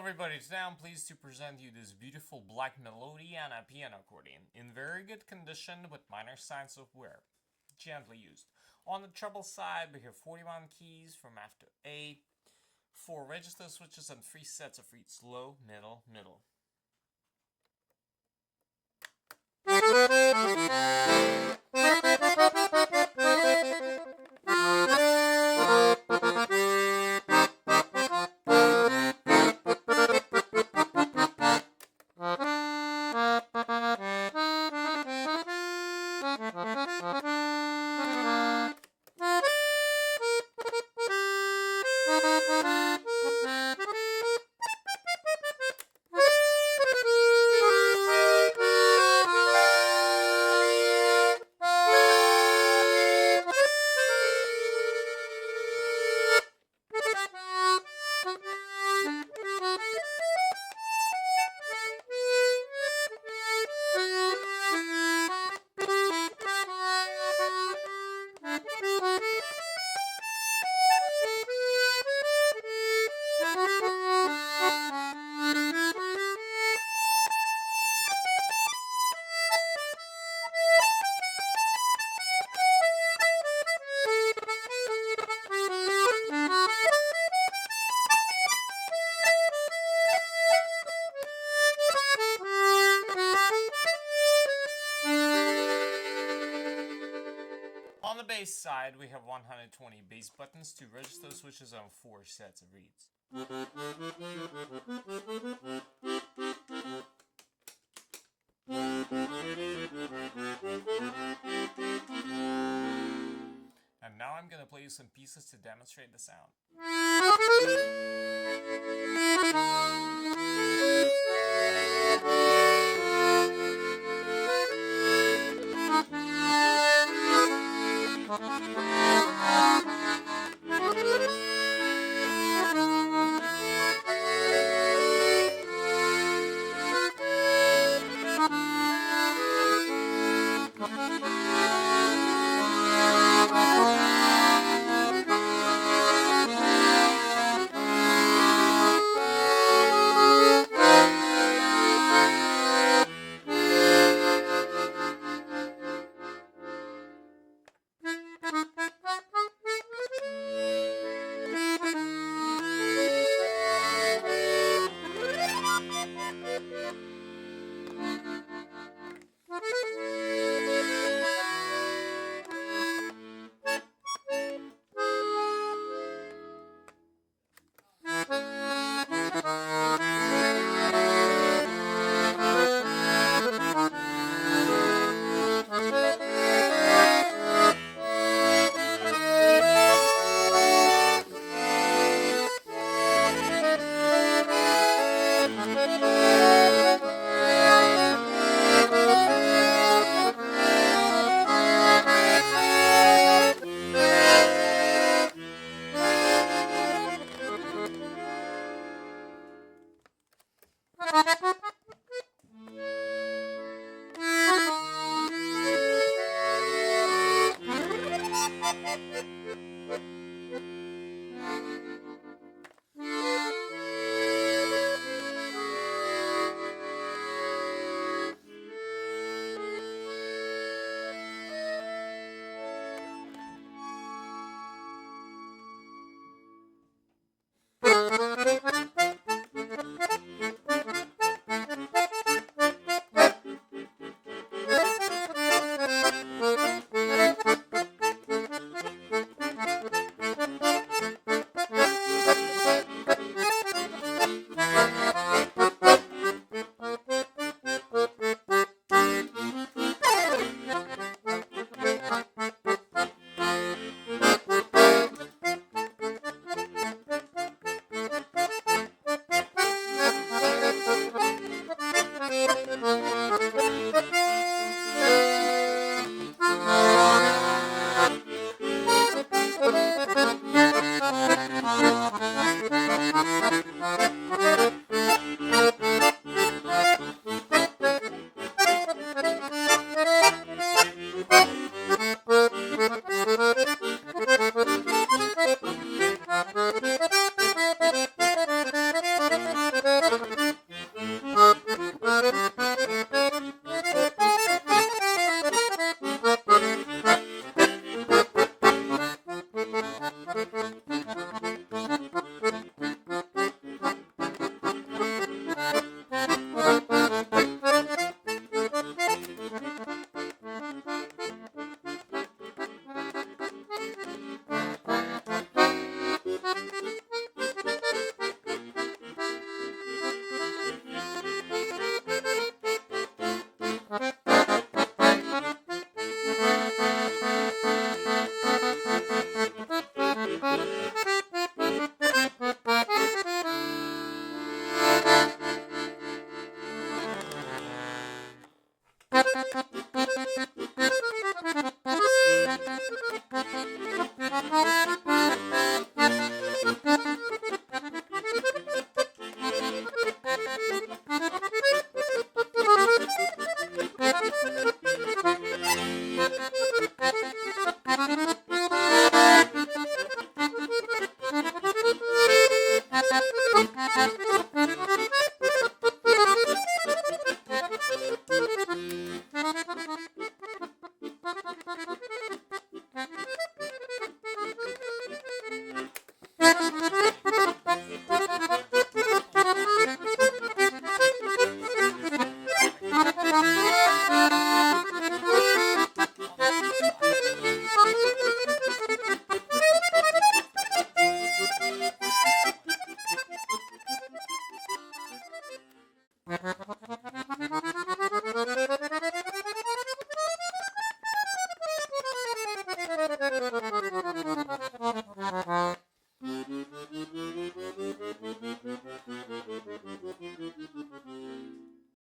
everybody, today I'm pleased to present you this beautiful black Melodiana piano accordion in very good condition with minor signs of wear, gently used. On the treble side we have 41 keys from F to A, 4 register switches and 3 sets of reeds, low, middle, middle. On the bass side, we have 120 bass buttons, 2 register switches, and 4 sets of reeds. And now I'm going to play you some pieces to demonstrate the sound.